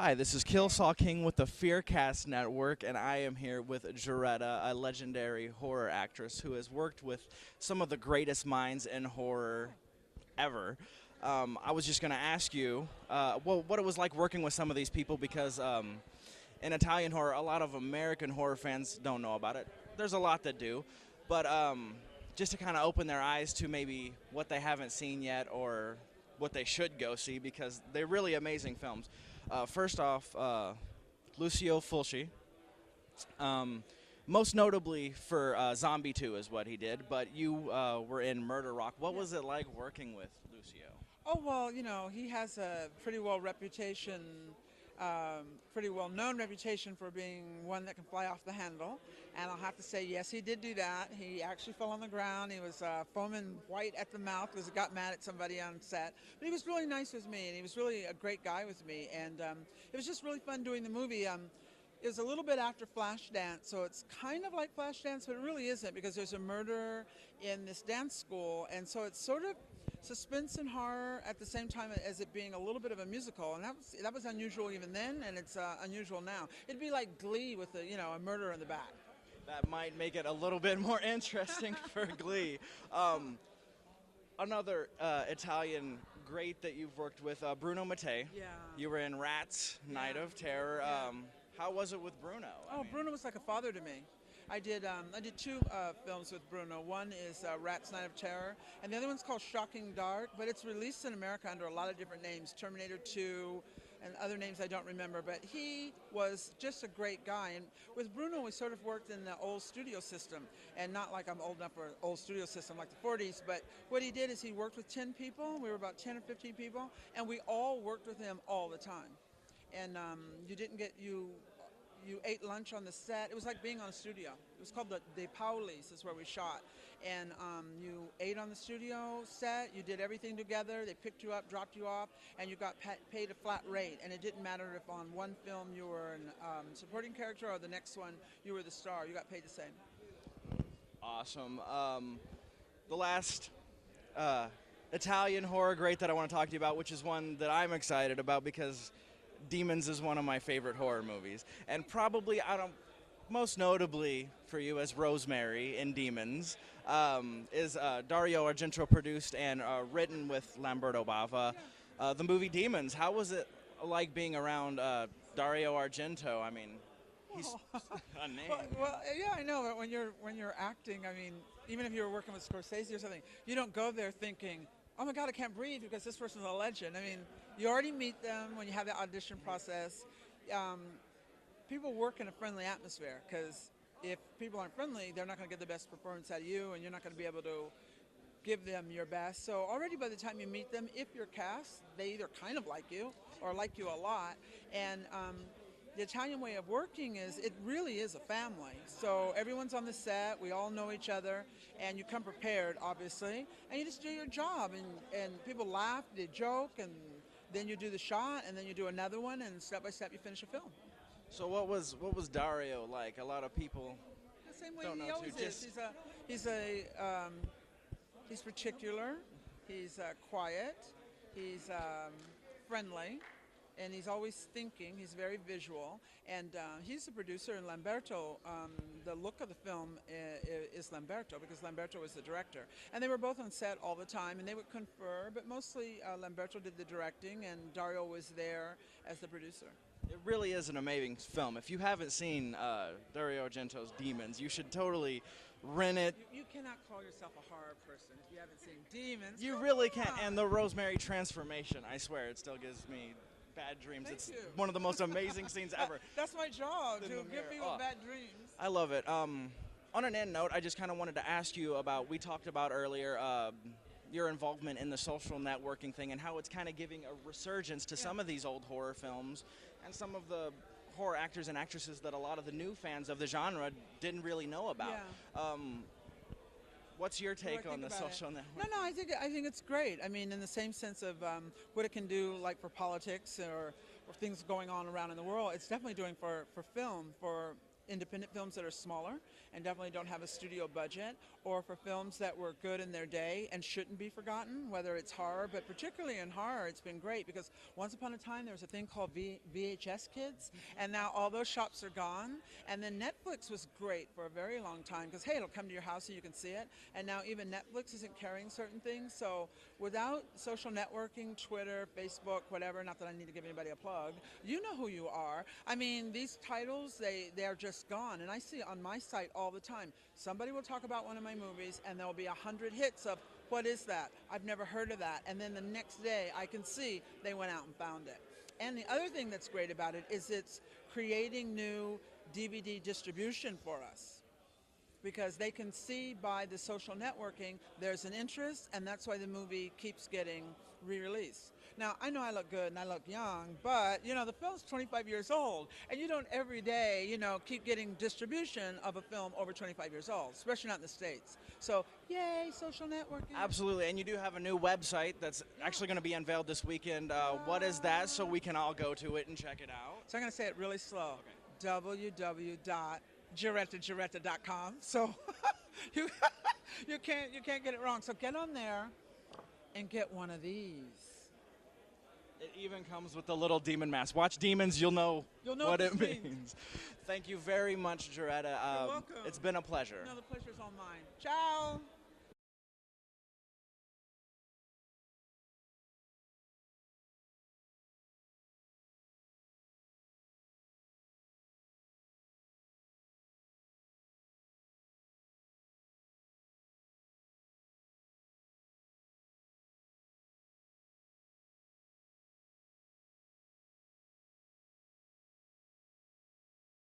Hi, this is Kill Saw King with the Fearcast Network, and I am here with Geretta, a legendary horror actress who has worked with some of the greatest minds in horror ever. I was just going to ask you, what it was like working with some of these people because in Italian horror, a lot of American horror fans don't know about it. There's a lot that do, but just to kind of open their eyes to maybe what they haven't seen yet or what they should go see because they're really amazing films. First off, Lucio Fulci, most notably for Zombie 2 is what he did, but you were in Murder Rock. What was it like working with Lucio? Oh, well, he has a pretty well known reputation for being one that can fly off the handle. And I'll have to say, yes, he did do that. He actually fell on the ground. He was foaming white at the mouth because he got mad at somebody on set. But he was really nice with me, and he was really a great guy with me. And it was just really fun doing the movie. It was a little bit after Flashdance, so it's kind of like Flashdance, but it really isn't because there's a murder in this dance school, and so it's sort of suspense and horror at the same time as it being a little bit of a musical, and that was unusual even then, and it's unusual now. It'd be like Glee with a murder in the back. That might make it a little bit more interesting for Glee. Another Italian great that you've worked with, Bruno Mattei. Yeah. You were in Rats, Night of Terror. Yeah. How was it with Bruno? Bruno was like a father to me. I did two films with Bruno. One is Rats Night of Terror, and the other one's called Shocking Dark, but it's released in America under a lot of different names, Terminator 2, and other names I don't remember, but he was just a great guy. And with Bruno, we sort of worked in the old studio system, and not like I'm old enough for old studio system like the 40s, but what he did is he worked with 10 people. We were about 10 or 15 people, and we all worked with him all the time. And you ate lunch on the set. It was like being on a studio. It was called the De Paulis, is where we shot. And you ate on the studio set, you did everything together, they picked you up, dropped you off, and you got paid a flat rate. And it didn't matter if on one film you were a supporting character or the next one you were the star, you got paid the same. Awesome. The last Italian horror great that I want to talk to you about, which is one that I'm excited about because Demons is one of my favorite horror movies, and probably most notably for you as Rosemary in Demons, is Dario Argento produced and written with Lamberto Bava. The movie Demons. How was it like being around Dario Argento? I mean, he's a name. Well, yeah, I know. But when you're acting, I mean, even if you were working with Scorsese or something, you don't go there thinking, oh my God, I can't breathe because this person's a legend. I mean, you already meet them when you have the audition process. People work in a friendly atmosphere because if people aren't friendly, they're not going to get the best performance out of you, and you're not going to be able to give them your best. So already by the time you meet them, if you're cast, they either kind of like you or like you a lot. And the Italian way of working is it really is a family. So everyone's on the set, we all know each other, and you come prepared, obviously, and you just do your job. And people laugh, they joke, and then you do the shot, and then you do another one, and step by step you finish a film. So what was Dario like? A lot of people The same way don't know he always too. is. He's particular, he's quiet, he's friendly, and he's always thinking. He's very visual, and he's the producer. And Lamberto, the look of the film is Lamberto because Lamberto was the director. And they were both on set all the time, and they would confer. But mostly, Lamberto did the directing, and Dario was there as the producer. It really is an amazing film. If you haven't seen Dario Argento's Demons, you should totally rent it. You cannot call yourself a horror person if you haven't seen Demons. You Come really can't. on. And the Rosemary transformation, I swear, it still gives me bad dreams. Thank It's you. one of the most amazing scenes ever. That's my job, In to the give mirror. people Oh. bad dreams. I love it. On an end note, I just kind of wanted to ask you about, we talked about earlier, your involvement in the social networking thing and how it's kind of giving a resurgence to some of these old horror films and some of the horror actors and actresses that a lot of the new fans of the genre didn't really know about. Yeah. What's your What do I take on think the about social it? network? No, I think it's great. I mean, in the same sense of what it can do, like for politics or things going on around in the world, it's definitely doing for film, for independent films that are smaller and definitely don't have a studio budget, or for films that were good in their day and shouldn't be forgotten, whether it's horror, but particularly in horror, it's been great because once upon a time there was a thing called VHS kids, and now all those shops are gone. And then Netflix was great for a very long time because, hey, it'll come to your house and you can see it. And now even Netflix isn't carrying certain things. So without social networking, Twitter, Facebook, whatever, not that I need to give anybody a plug, you know who you are. I mean, these titles, they're just gone. And I see on my site all the time, somebody will talk about one of my movies and there'll be 100 hits of, what is that? I've never heard of that. And then the next day I can see they went out and found it. And the other thing that's great about it is it's creating new DVD distribution for us, because they can see by the social networking there's an interest, and that's why the movie keeps getting re-released. Now, I know I look good and I look young, but, you know, the film's 25 years old, and you don't every day, you know, keep getting distribution of a film over 25 years old, especially not in the States. So, yay, social networking. Absolutely, and you do have a new website that's actually going to be unveiled this weekend. What is that, so we can all go to it and check it out? So I'm going to say it really slow. Okay. www.GerettaGeretta.com. So you can't get it wrong. So get on there and get one of these. It even comes with the little demon mask. Watch Demons, you'll know what it means. Thank you very much, Geretta. You're welcome. It's been a pleasure. No, the pleasure's all mine. Ciao.